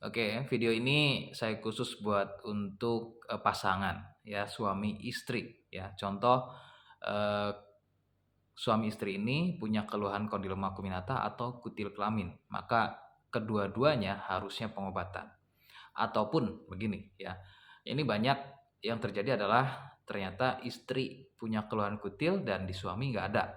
Oke, video ini saya khusus buat untuk, pasangan ya, suami istri ya. Contoh, eee, suami istri ini punya keluhan kondiloma acuminata atau kutil kelamin, maka kedua-duanya harusnya pengobatan. Ataupun begini ya, ini banyak yang terjadi adalah ternyata istri punya keluhan kutil dan di suami nggak ada.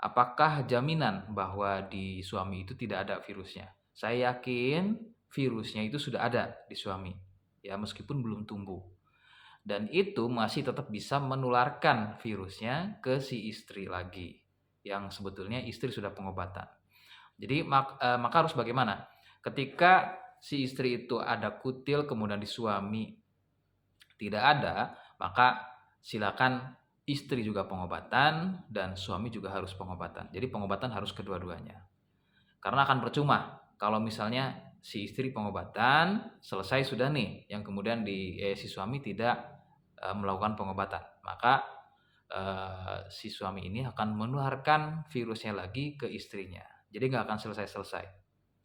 Apakah jaminan bahwa di suami itu tidak ada virusnya? Saya yakin virusnya itu sudah ada di suami, ya meskipun belum tumbuh. Dan itu masih tetap bisa menularkan virusnya ke si istri lagi, yang sebetulnya istri sudah pengobatan. Jadi maka harus bagaimana? Ketika si istri itu ada kutil kemudian di suami tidak ada, maka silakan istri juga pengobatan dan suami juga harus pengobatan. Jadi pengobatan harus kedua-duanya. Karena akan percuma kalau misalnya si istri pengobatan selesai sudah nih, yang kemudian si suami tidak melakukan pengobatan, maka si suami ini akan menularkan virusnya lagi ke istrinya. Jadi nggak akan selesai-selesai,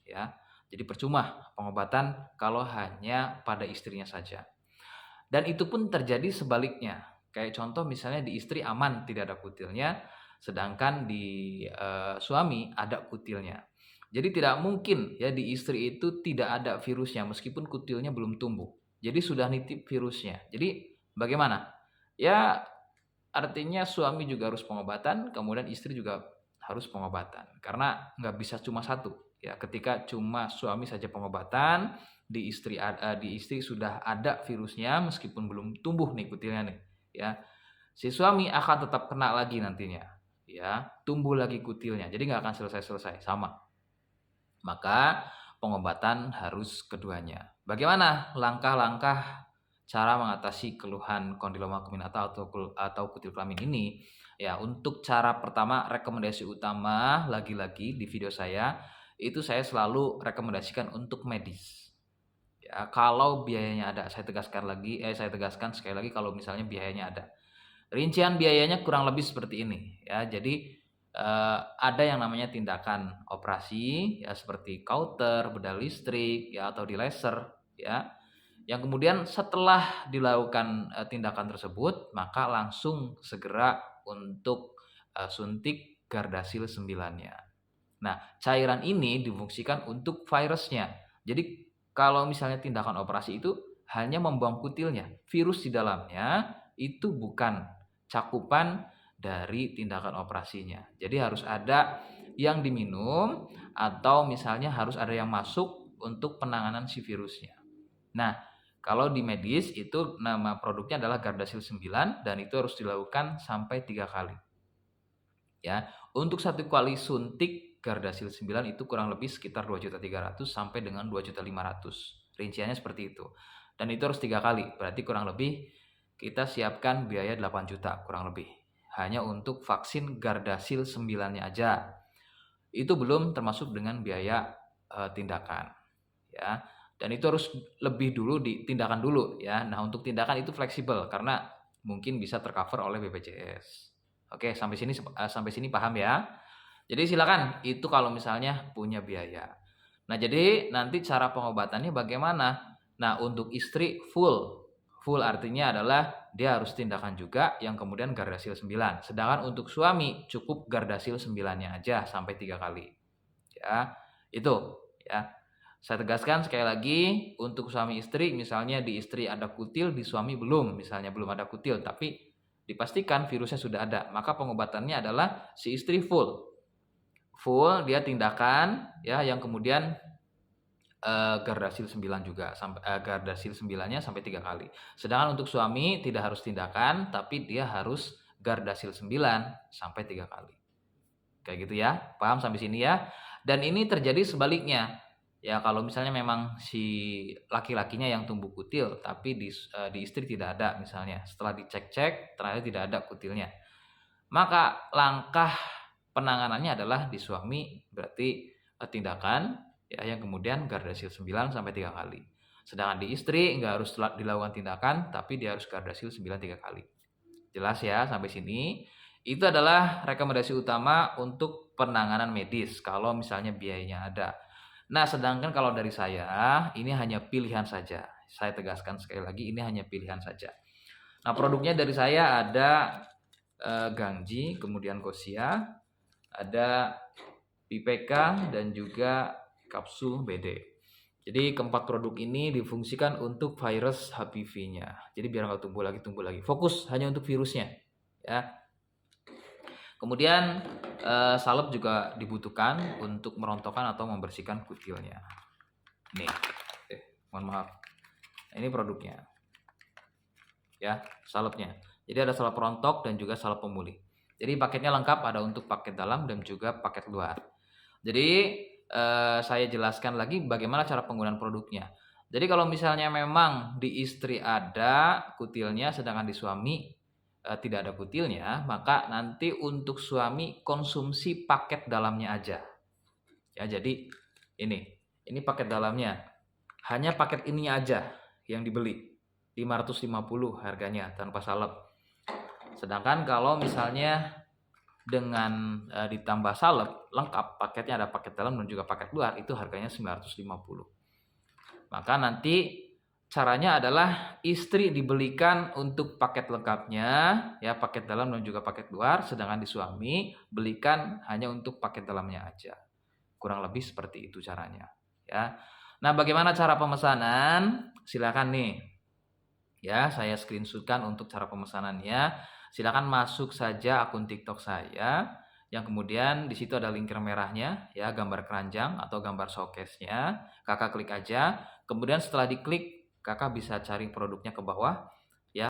ya. Jadi percuma pengobatan kalau hanya pada istrinya saja. Dan itu pun terjadi sebaliknya. Kayak contoh misalnya di istri aman tidak ada kutilnya, sedangkan di suami ada kutilnya. Jadi tidak mungkin ya di istri itu tidak ada virusnya meskipun kutilnya belum tumbuh. Jadi sudah nitip virusnya. Jadi bagaimana? Ya artinya suami juga harus pengobatan, kemudian istri juga harus pengobatan. Karena nggak bisa cuma satu. Ya, ketika cuma suami saja pengobatan, di istri sudah ada virusnya meskipun belum tumbuh nih kutilnya nih, ya. Si suami akan tetap kena lagi nantinya, ya, tumbuh lagi kutilnya. Jadi nggak akan selesai-selesai, sama. Maka pengobatan harus keduanya. Bagaimana langkah-langkah cara mengatasi keluhan kondiloma acuminata atau kutil kelamin ini? Ya, untuk cara pertama rekomendasi utama lagi-lagi di video saya itu saya selalu rekomendasikan untuk medis. Ya, kalau biayanya ada, saya tegaskan sekali lagi kalau misalnya biayanya ada. Rincian biayanya kurang lebih seperti ini ya. Jadi ada yang namanya tindakan operasi ya seperti kauter, bedah listrik ya atau di laser ya. Yang kemudian setelah dilakukan tindakan tersebut maka langsung segera untuk suntik Gardasil 9-nya. Nah, cairan ini difungsikan untuk virusnya. Jadi kalau misalnya tindakan operasi itu hanya membuang kutilnya, virus di dalamnya itu bukan cakupan dari tindakan operasinya. Jadi harus ada yang diminum atau misalnya harus ada yang masuk untuk penanganan si virusnya. Nah, kalau di medis itu nama produknya adalah Gardasil 9 dan itu harus dilakukan sampai 3 kali. Ya, untuk satu kali suntik Gardasil 9 itu kurang lebih sekitar 2.300.000 sampai dengan 2.500.000. Rinciannya seperti itu. Dan itu harus 3 kali. Berarti kurang lebih kita siapkan biaya 8 juta kurang lebih. Hanya untuk vaksin Gardasil 9-nya aja. Itu belum termasuk dengan biaya tindakan, ya. Dan itu harus lebih dulu ditindakan dulu ya. Nah, untuk tindakan itu fleksibel karena mungkin bisa tercover oleh BPJS. Oke, sampai sini paham ya? Jadi silakan itu kalau misalnya punya biaya. Nah, jadi nanti cara pengobatannya bagaimana? Nah, untuk istri full. Full artinya adalah dia harus tindakan juga yang kemudian Gardasil 9. Sedangkan untuk suami cukup Gardasil 9-nya aja sampai 3 kali. Ya, itu ya. Saya tegaskan sekali lagi untuk suami istri misalnya di istri ada kutil, di suami belum, misalnya belum ada kutil tapi dipastikan virusnya sudah ada, maka pengobatannya adalah si istri full. Full dia tindakan ya yang kemudian Gardasil 9 juga sampai Gardasil 9-nya sampai 3 kali. Sedangkan untuk suami tidak harus tindakan tapi dia harus Gardasil 9 sampai 3 kali. Kayak gitu ya. Paham sampai sini ya? Dan ini terjadi sebaliknya. Ya kalau misalnya memang si laki-lakinya yang tumbuh kutil tapi di istri tidak ada misalnya. Setelah dicek-cek ternyata tidak ada kutilnya. Maka langkah penanganannya adalah di suami berarti tindakan ya yang kemudian Gardasil 9 sampai 3 kali. Sedangkan di istri nggak harus dilakukan tindakan tapi dia harus Gardasil 9 3 kali. Jelas ya sampai sini? Itu adalah rekomendasi utama untuk penanganan medis kalau misalnya biayanya ada. Nah, sedangkan kalau dari saya, ini hanya pilihan saja. Saya tegaskan sekali lagi, ini hanya pilihan saja. Nah, produknya dari saya ada Gangji, kemudian Kosia, ada PPK, dan juga kapsul BD. Jadi keempat produk ini difungsikan untuk virus HPV-nya. Jadi biar nggak tumbuh lagi. Fokus hanya untuk virusnya, ya. Kemudian salep juga dibutuhkan untuk merontokkan atau membersihkan kutilnya. Nih, mohon maaf. Ini produknya, ya, salepnya. Jadi ada salep rontok dan juga salep pemulih. Jadi paketnya lengkap, ada untuk paket dalam dan juga paket luar. Jadi saya jelaskan lagi bagaimana cara penggunaan produknya. Jadi kalau misalnya memang di istri ada kutilnya, sedangkan di suami tidak ada kutilnya, maka nanti untuk suami konsumsi paket dalamnya aja. Ya, jadi ini paket dalamnya. Hanya paket ini aja yang dibeli. 550 harganya tanpa salep. Sedangkan kalau misalnya dengan ditambah salep lengkap, paketnya ada paket dalam dan juga paket luar, itu harganya 950. Maka nanti caranya adalah istri dibelikan untuk paket lengkapnya, ya, paket dalam dan juga paket luar, sedangkan di suami belikan hanya untuk paket dalamnya aja. Kurang lebih seperti itu caranya, ya. Nah, bagaimana cara pemesanan? Silakan nih, ya, saya screenshotkan untuk cara pemesanannya. Silakan masuk saja akun TikTok saya, yang kemudian di situ ada link merahnya, ya, gambar keranjang atau gambar showcase-nya. Kakak klik aja. Kemudian setelah diklik, kakak bisa cari produknya ke bawah.